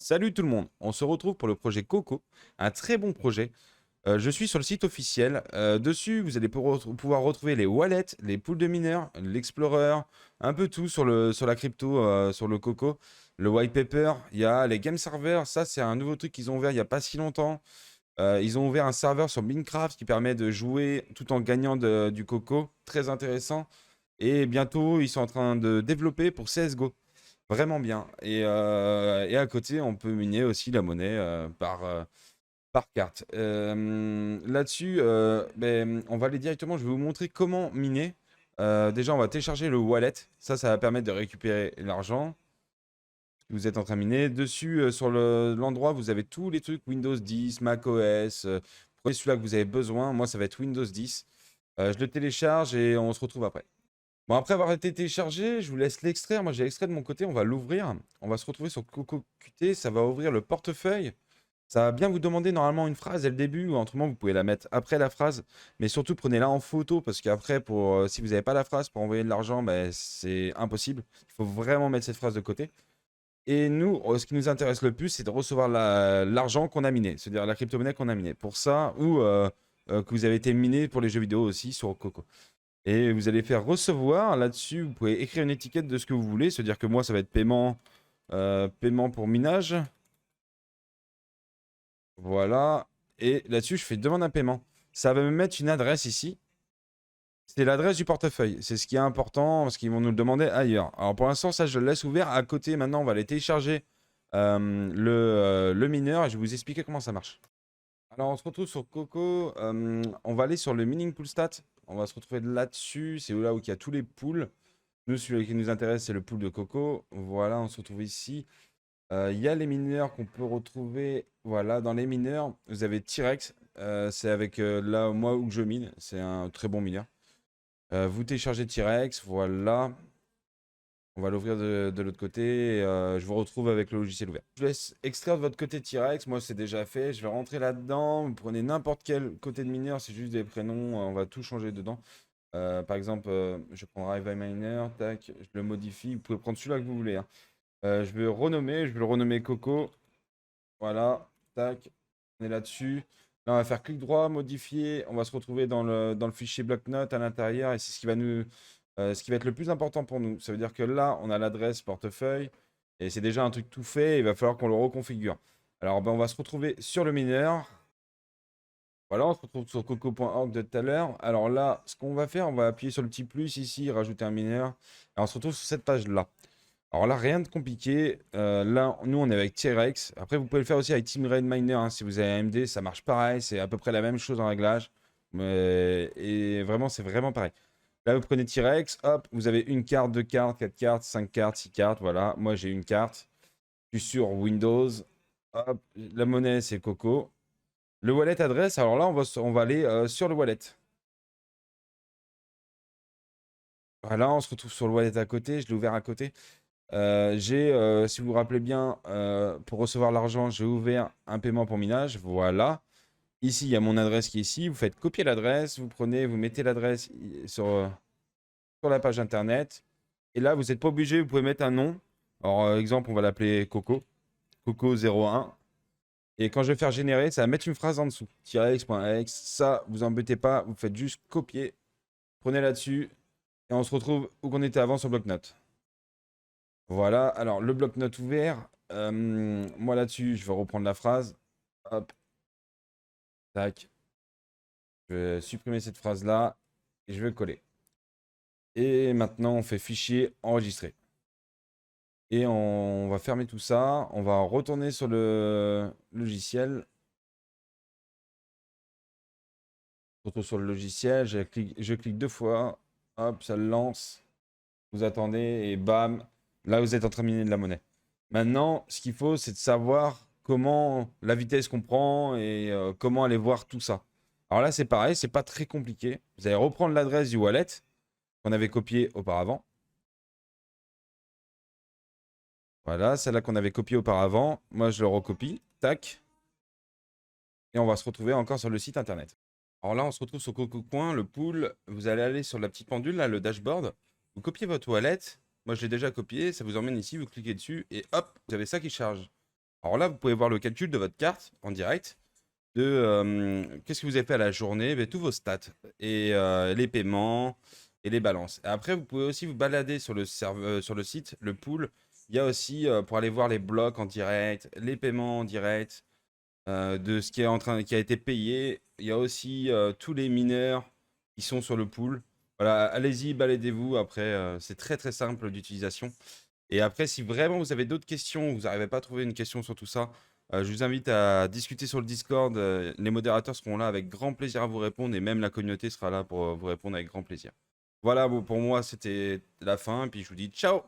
Salut tout le monde, on se retrouve pour le projet Coco, un très bon projet. Je suis sur le site officiel. Dessus, vous allez pouvoir retrouver les wallets, les pools de mineurs, l'Explorer, un peu tout sur la crypto, sur le Coco. Le white paper, il y a les game servers. Ça, c'est un nouveau truc qu'ils ont ouvert il n'y a pas si longtemps. Ils ont ouvert un serveur sur Minecraft qui permet de jouer tout en gagnant du Coco. Très intéressant. Et bientôt, ils sont en train de développer pour CSGO. Vraiment bien. Et à côté, on peut miner aussi la monnaie par carte. Là-dessus, on va aller directement. Je vais vous montrer comment miner. Déjà, on va télécharger le wallet. Ça va permettre de récupérer l'argent que vous êtes en train de miner. Dessus, sur l'endroit, vous avez tous les trucs Windows 10, Mac OS. Prenez celui-là que vous avez besoin. Moi, ça va être Windows 10. Je le télécharge et on se retrouve après. Bon, après avoir été téléchargé, je vous laisse l'extraire. Moi, j'ai l'extrait de mon côté. On va l'ouvrir. On va se retrouver sur CocoQT. Ça va ouvrir le portefeuille. Ça va bien vous demander normalement une phrase dès le début, ou autrement, vous pouvez la mettre après la phrase. Mais surtout, prenez-la en photo parce qu'après, si vous n'avez pas la phrase pour envoyer de l'argent, ben, c'est impossible. Il faut vraiment mettre cette phrase de côté. Et nous, ce qui nous intéresse le plus, c'est de recevoir l'argent qu'on a miné, c'est-à-dire la crypto-monnaie qu'on a minée. Pour ça, ou que vous avez été miné pour les jeux vidéo aussi sur Coco. Et vous allez faire recevoir là-dessus, vous pouvez écrire une étiquette de ce que vous voulez, c'est-à-dire que moi ça va être paiement pour minage. Voilà. Et là-dessus, je fais demande un paiement. Ça va me mettre une adresse ici. C'est l'adresse du portefeuille. C'est ce qui est important parce qu'ils vont nous le demander ailleurs. Alors pour l'instant, ça je le laisse ouvert. À côté, maintenant, on va aller télécharger le mineur et je vais vous expliquer comment ça marche. Alors on se retrouve sur Coco. On va aller sur le mining pool stat. On va se retrouver là-dessus. C'est là où il y a tous les pools. Nous, celui qui nous intéresse, c'est le pool de Coco. Voilà, on se retrouve ici. Il y a les mineurs qu'on peut retrouver. Voilà, dans les mineurs, vous avez T-Rex. C'est avec là, moi, où je mine. C'est un très bon mineur. Vous téléchargez T-Rex. Voilà. On va l'ouvrir de l'autre côté. Je vous retrouve avec le logiciel ouvert. Je laisse extraire de votre côté T-Rex. Moi, c'est déjà fait. Je vais rentrer là-dedans. Vous prenez n'importe quel côté de mineur. C'est juste des prénoms. On va tout changer dedans. Par exemple, je prends Rival Miner. Tac. Je le modifie. Vous pouvez prendre celui-là que vous voulez, hein. Je vais renommer. Je vais le renommer Coco. Voilà. Tac. On est là-dessus. Là, on va faire clic droit, modifier. On va se retrouver dans le fichier bloc-notes à l'intérieur. Et c'est ce qui va être le plus important pour nous. Ça veut dire que là, on a l'adresse portefeuille. Et c'est déjà un truc tout fait. Il va falloir qu'on le reconfigure. Alors, ben, on va se retrouver sur le mineur. Voilà, on se retrouve sur coco.org de tout à l'heure. Alors là, ce qu'on va faire, on va appuyer sur le petit plus ici, rajouter un mineur. Et on se retrouve sur cette page-là. Alors là, rien de compliqué. Là, nous, on est avec T-Rex. Après, vous pouvez le faire aussi avec Team Raid Miner, hein. Si vous avez AMD, ça marche pareil. C'est à peu près la même chose en réglage. Et vraiment, c'est vraiment pareil. Là, vous prenez T-Rex. Hop, vous avez une carte, deux cartes, quatre cartes, cinq cartes, six cartes. Voilà, moi, j'ai une carte. Je suis sur Windows. Hop, la monnaie, c'est Coco. Le wallet adresse. Alors là, on va aller sur le wallet. Voilà, on se retrouve sur le wallet à côté. Je l'ai ouvert à côté. Si vous vous rappelez bien, pour recevoir l'argent, j'ai ouvert un paiement pour minage. Voilà. Ici, il y a mon adresse qui est ici. Vous faites copier l'adresse, vous prenez, vous mettez l'adresse sur la page internet. Et là, vous n'êtes pas obligé, vous pouvez mettre un nom. Alors, exemple, on va l'appeler Coco. Coco01. Et quand je vais faire générer, ça va mettre une phrase en dessous. -x.x. Ça, vous embêtez pas, vous faites juste copier. Prenez là-dessus. Et on se retrouve où qu'on était avant sur bloc-notes. Voilà, alors le bloc-notes ouvert. Moi là-dessus, je vais reprendre la phrase. Hop, tac. Je vais supprimer cette phrase-là et je vais coller. Et maintenant, on fait fichier enregistré. Et on va fermer tout ça. On va retourner sur le logiciel. Je retrouve sur le logiciel. Je clique deux fois. Hop, ça le lance. Vous attendez et bam. Là, vous êtes en train de miner de la monnaie. Maintenant, ce qu'il faut, c'est de savoir comment la vitesse qu'on prend et comment aller voir tout ça. Alors là, c'est pareil, c'est pas très compliqué. Vous allez reprendre l'adresse du wallet qu'on avait copié auparavant. Voilà, celle-là qu'on avait copiée auparavant. Moi, je le recopie. Tac. Et on va se retrouver encore sur le site internet. Alors là, on se retrouve sur CocoCoin, le pool. Vous allez aller sur la petite pendule, là, le dashboard. Vous copiez votre wallet. Moi, je l'ai déjà copié. Ça vous emmène ici, vous cliquez dessus et hop, vous avez ça qui charge. Alors là, vous pouvez voir le calcul de votre carte en direct de qu'est-ce que vous avez fait à la journée, ben, tous vos stats et les paiements et les balances. Et après, vous pouvez aussi vous balader sur le sur le site, le pool. Il y a aussi pour aller voir les blocs en direct, les paiements en direct, de ce qui est qui a été payé. Il y a aussi tous les mineurs qui sont sur le pool. Voilà, allez-y, baladez-vous. Après, c'est très très simple d'utilisation. Et après, si vraiment vous avez d'autres questions, vous n'arrivez pas à trouver une question sur tout ça, je vous invite à discuter sur le Discord. Les modérateurs seront là avec grand plaisir à vous répondre et même la communauté sera là pour vous répondre avec grand plaisir. Voilà, bon, pour moi, c'était la fin. Et puis je vous dis ciao!